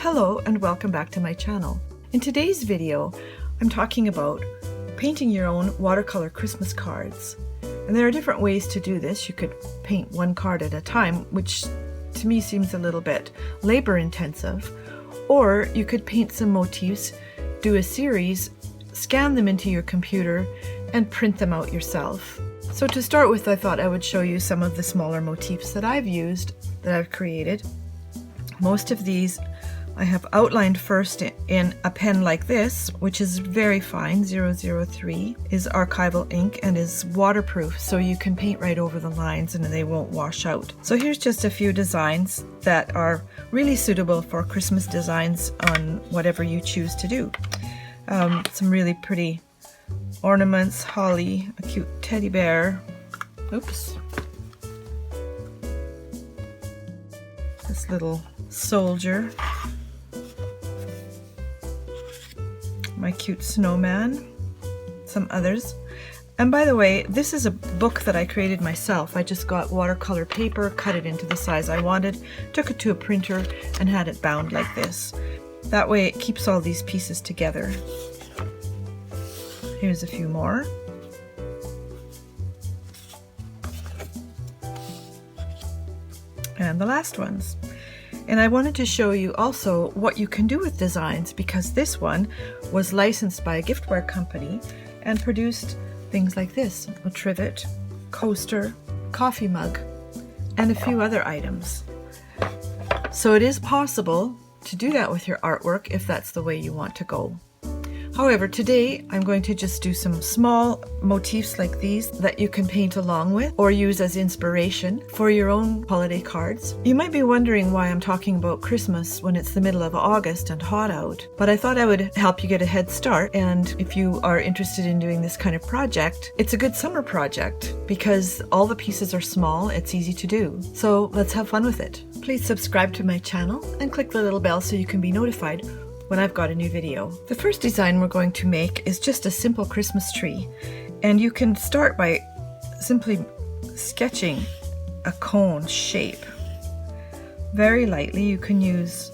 Hello and welcome back to my channel. In today's video, I'm talking about painting your own watercolor Christmas cards. And there are different ways to do this. You could paint one card at a time, which to me seems a little bit labor intensive. Or you could paint some motifs, do a series, scan them into your computer, and print them out yourself. So to start with, I thought I would show you some of the smaller motifs that I've used, that I've created. Most of these I have outlined first in a pen like this, which is very fine. 003 is archival ink and is waterproof, so you can paint right over the lines and they won't wash out. So here's just a few designs that are really suitable for Christmas designs on whatever you choose to do. Some really pretty ornaments, holly, a cute teddy bear. Oops. This little soldier. My cute snowman, some others. And by the way, this is a book that I created myself. I just got watercolor paper, cut it into the size I wanted, took it to a printer, and had it bound like this. That way it keeps all these pieces together. Here's a few more. And the last ones. And I wanted to show you also what you can do with designs, because this one was licensed by a giftware company and produced things like this: a trivet, coaster, coffee mug, and a few other items. So it is possible to do that with your artwork if that's the way you want to go. However, today I'm going to just do some small motifs like these that you can paint along with or use as inspiration for your own holiday cards. You might be wondering why I'm talking about Christmas when it's the middle of August and hot out, but I thought I would help you get a head start, and if you are interested in doing this kind of project, it's a good summer project because all the pieces are small, it's easy to do. So let's have fun with it. Please subscribe to my channel and click the little bell so you can be notified when I've got a new video. The first design we're going to make is just a simple Christmas tree, and you can start by simply sketching a cone shape. Very lightly. You can use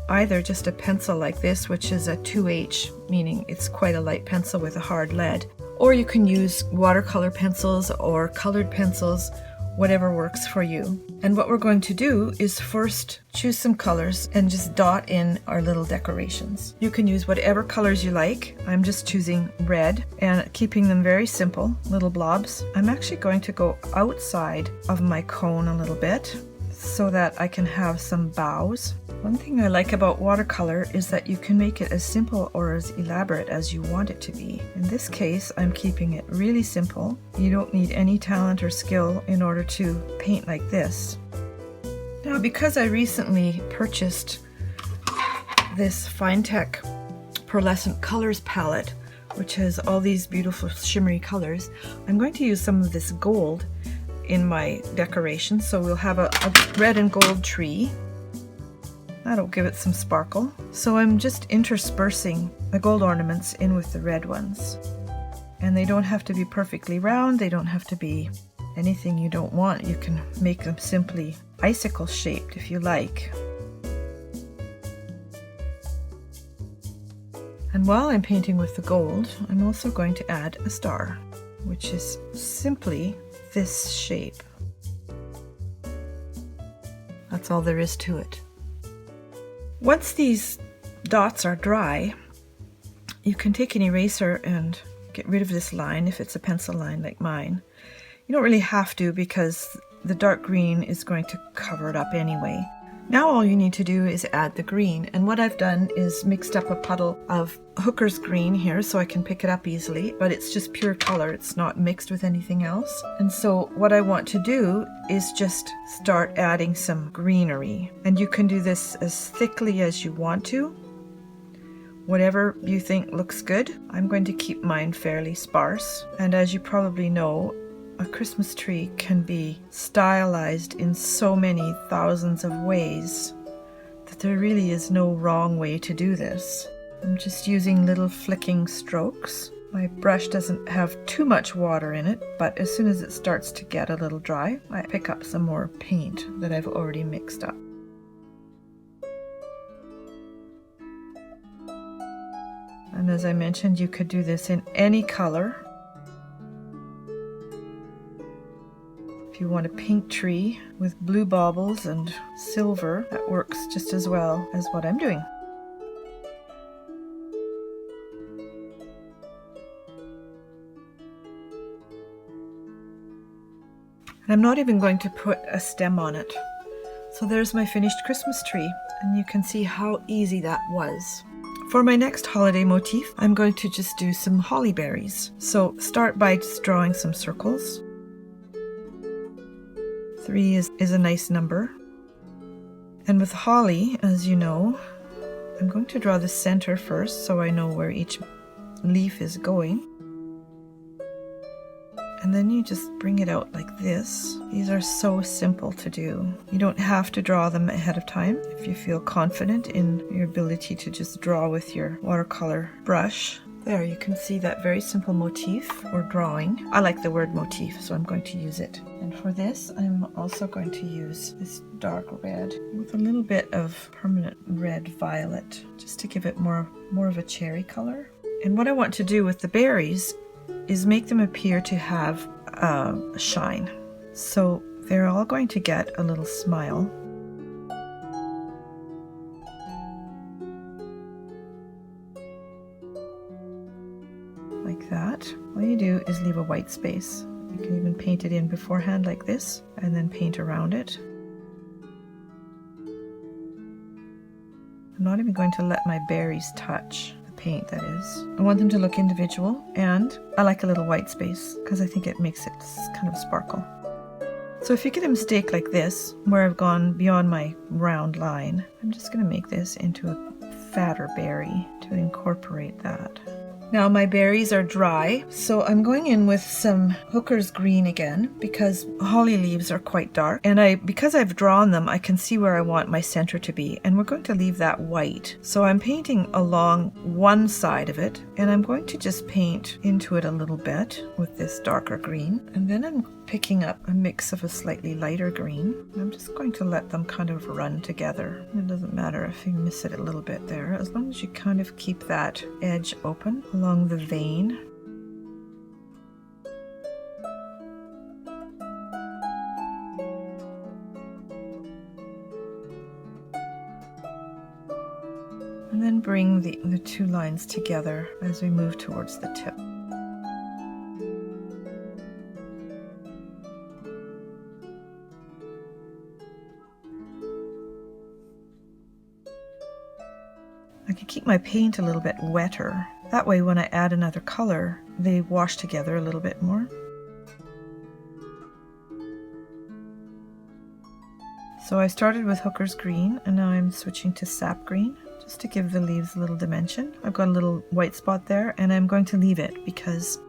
either just a pencil like this, which is a 2H, meaning it's quite a light pencil with a hard lead, or you can use watercolor pencils or colored pencils, whatever works for you. And what we're going to do is first choose some colors and just dot in our little decorations. You can use whatever colors you like. I'm just choosing red and keeping them very simple, little blobs. I'm actually going to go outside of my cone a little bit so that I can have some boughs. One thing I like about watercolor is that you can make it as simple or as elaborate as you want it to be. In this case, I'm keeping it really simple. You don't need any talent or skill in order to paint like this. Now, because I recently purchased this Finetec Pearlescent Colors palette, which has all these beautiful shimmery colors, I'm going to use some of this gold in my decoration. So we'll have a red and gold tree. That'll give it some sparkle. So I'm just interspersing the gold ornaments in with the red ones. And they don't have to be perfectly round, they don't have to be anything you don't want. You can make them simply icicle shaped if you like. And while I'm painting with the gold, I'm also going to add a star, which is simply this shape. That's all there is to it. Once these dots are dry, you can take an eraser and get rid of this line if it's a pencil line like mine. You don't really have to because the dark green is going to cover it up anyway. Now all you need to do is add the green, and what I've done is mixed up a puddle of Hooker's green here so I can pick it up easily, but it's just pure color, it's not mixed with anything else. And so what I want to do is just start adding some greenery, and you can do this as thickly as you want to, whatever you think looks good. I'm going to keep mine fairly sparse, and as you probably know, a Christmas tree can be stylized in so many thousands of ways that there really is no wrong way to do this. I'm just using little flicking strokes. My brush doesn't have too much water in it, but as soon as it starts to get a little dry, I pick up some more paint that I've already mixed up. And as I mentioned, you could do this in any color. If you want a pink tree with blue baubles and silver, that works just as well as what I'm doing. And I'm not even going to put a stem on it. So there's my finished Christmas tree, and you can see how easy that was. For my next holiday motif, I'm going to just do some holly berries. So start by just drawing some circles. 3 is a nice number. And with holly, as you know, I'm going to draw the center first so I know where each leaf is going. And then you just bring it out like this. These are so simple to do. You don't have to draw them ahead of time if you feel confident in your ability to just draw with your watercolor brush. There, you can see that very simple motif or drawing. I like the word motif, so I'm going to use it. And for this, I'm also going to use this dark red with a little bit of permanent red violet, just to give it more of a cherry color. And what I want to do with the berries is make them appear to have a shine. So they're all going to get a little smile. Like that. All you do is leave a white space. You can even paint it in beforehand like this, and then paint around it. I'm not even going to let my berries touch the paint, that is. I want them to look individual, and I like a little white space because I think it makes it kind of sparkle. So if you get a mistake like this, where I've gone beyond my round line, I'm just going to make this into a fatter berry to incorporate that. Now my berries are dry, so I'm going in with some Hooker's green again because holly leaves are quite dark, and because I've drawn them, I can see where I want my center to be, and we're going to leave that white. So I'm painting along one side of it, and I'm going to just paint into it a little bit with this darker green, and then I'm picking up a mix of a slightly lighter green. I'm just going to let them kind of run together. It doesn't matter if you miss it a little bit there, as long as you kind of keep that edge open along the vein. And then bring the two lines together as we move towards the tip. I can keep my paint a little bit wetter. That way when I add another color, they wash together a little bit more. So I started with Hooker's green, and now I'm switching to sap green, just to give the leaves a little dimension. I've got a little white spot there, and I'm going to leave it because,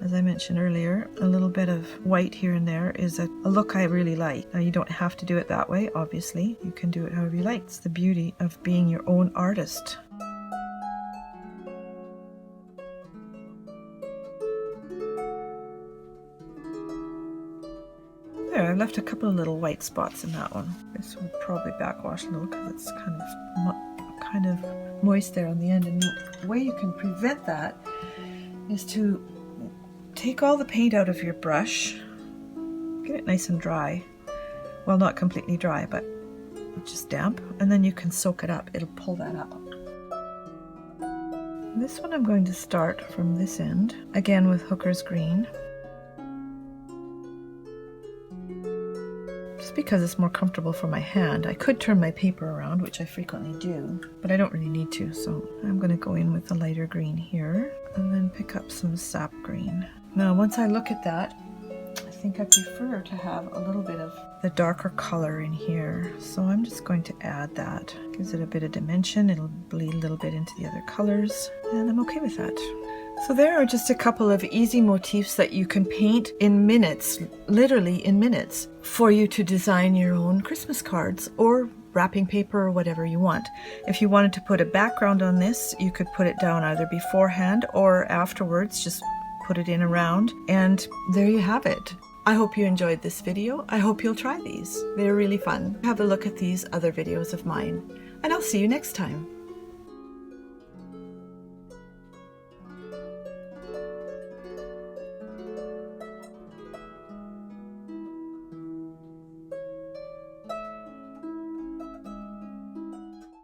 as I mentioned earlier, a little bit of white here and there is a look I really like. Now, you don't have to do it that way, obviously. You can do it however you like. It's the beauty of being your own artist. There, I've left a couple of little white spots in that one. This will probably backwash a little because it's kind of moist there on the end. And the way you can prevent that is to take all the paint out of your brush, get it nice and dry. Well, not completely dry, but just damp, and then you can soak it up. It'll pull that up. This one I'm going to start from this end, again with Hooker's green. Just because it's more comfortable for my hand. I could turn my paper around, which I frequently do, but I don't really need to, so I'm going to go in with the lighter green here, and then pick up some sap green. Now, once I look at that, I think I prefer to have a little bit of the darker color in here. So I'm just going to add that. Gives it a bit of dimension. It'll bleed a little bit into the other colors, and I'm okay with that. So there are just a couple of easy motifs that you can paint in minutes, literally in minutes, for you to design your own Christmas cards or wrapping paper or whatever you want. If you wanted to put a background on this, you could put it down either beforehand or afterwards, just put it in around, and there you have it. I hope you enjoyed this video. I hope you'll try these. They're really fun. Have a look at these other videos of mine, and I'll see you next time.